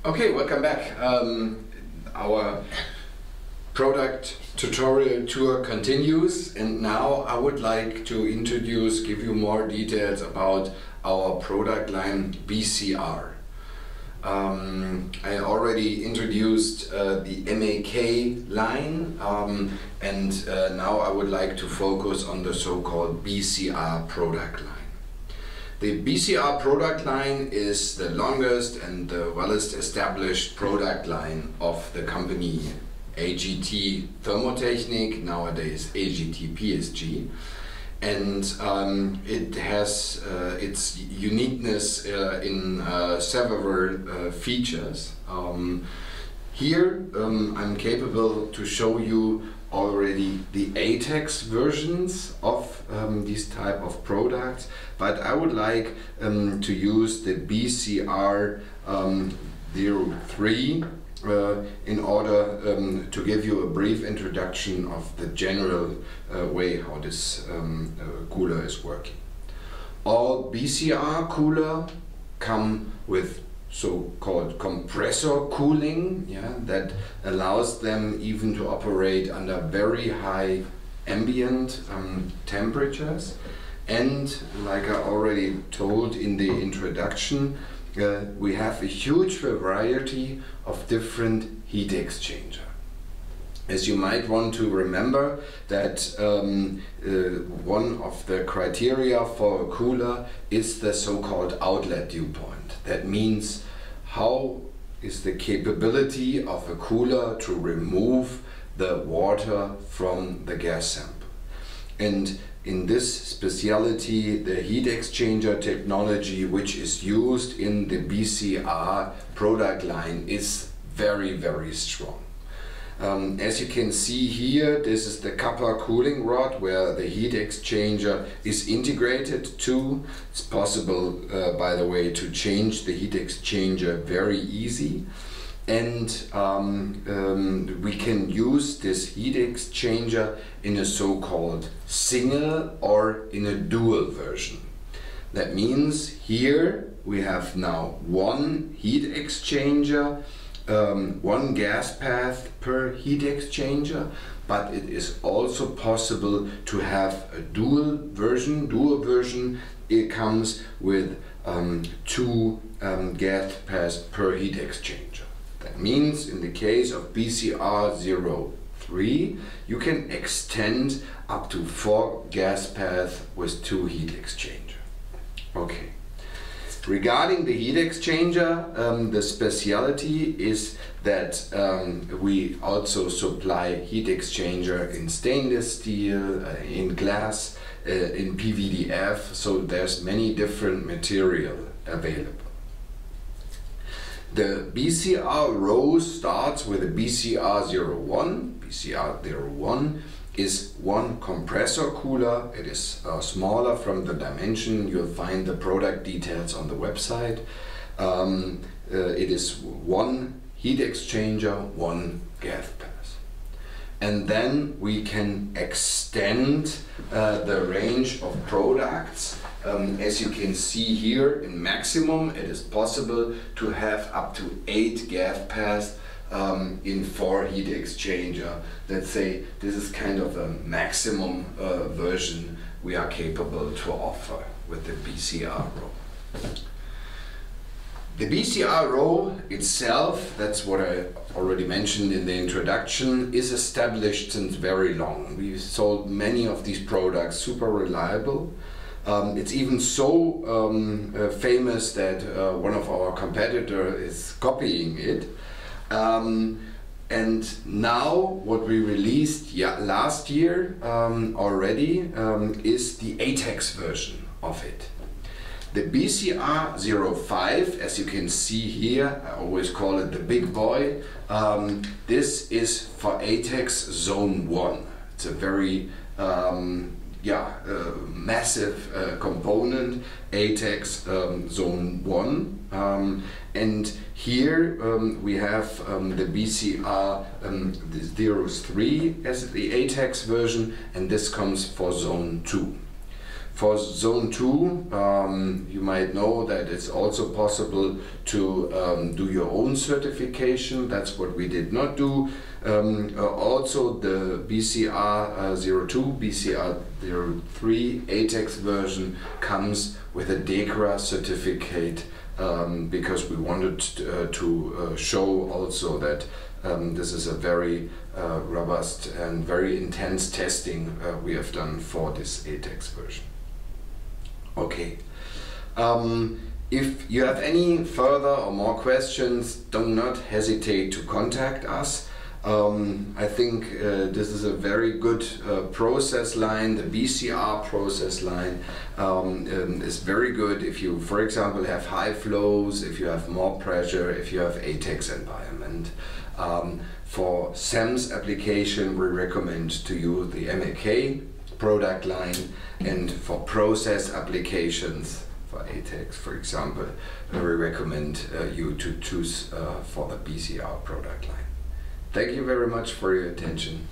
Okay, welcome back. Our product tutorial tour continues, and now I would like to give you more details about our product line BCR. I already introduced the MAK line, and now I would like to focus on the so-called BCR product line. The BCR product line is the longest and the well established product line of the company AGT Thermotechnik, nowadays AGT PSG, and it has its uniqueness in several features. Here I'm capable to show you already the ATEX versions of these type of products, but I would like to use the BCR 03 in order to give you a brief introduction of the general way how this cooler is working. All BCR cooler come with so-called compressor cooling, that allows them even to operate under very high ambient temperatures. And like I already told in the introduction, we have a huge variety of different heat exchanger. As you might want to remember that one of the criteria for a cooler is the so-called outlet dew point. That means how is the capability of a cooler to remove the water from the gas sample. And in this speciality, the heat exchanger technology which is used in the BCR product line is very, very strong. As you can see here, this is the copper cooling rod where the heat exchanger is integrated to. It's possible, by the way, to change the heat exchanger very easy. And we can use this heat exchanger in a so-called single or in a dual version. That means here we have now one heat exchanger, one gas path per heat exchanger, but it is also possible to have a dual version. Dual version, it comes with two gas paths per heat exchanger. That means in the case of BCR 03, you can extend up to 4 gas paths with 2 heat exchanger. Okay. Regarding the heat exchanger, the speciality is that we also supply heat exchanger in stainless steel, in glass, in PVDF, so there's many different material available. The BCR row starts with a BCR 01. BCR 01 is one compressor cooler. It is smaller from the dimension. You'll find the product details on the website. It is one heat exchanger, one gas path. And then we can extend the range of products. As you can see here, in maximum it is possible to have up to 8 gas paths in 4 heat exchanger. Let's say this is kind of a maximum version we are capable to offer with the BCR row. The BCR row itself, that's what I already mentioned in the introduction, is established since very long. We've sold many of these products, super reliable. It's even so famous that one of our competitors is copying it. And now what we released last year already is the ATEX version of it. The BCR 05, as you can see here, I always call it the big boy. This is for ATEX Zone 1. It's a very massive component, ATEX Zone 1. And here we have the BCR 03 as the ATEX version, and this comes for Zone 2. For zone 2, you might know that it's also possible to do your own certification. That's what we did not do. Also the BCR 02, BCR 03 ATEX version comes with a DECRA certificate, because we wanted to show also that this is a very robust and very intense testing we have done for this ATEX version. Okay. If you have any further or more questions, do not hesitate to contact us. I think this is a very good process line. The BCR process line is very good if you, for example, have high flows, if you have more pressure, if you have ATEX environment. For SEMS application, we recommend to use the MAK product line, and for process applications, for ATEX, for example, we recommend you to choose for the BCR product line. Thank you very much for your attention.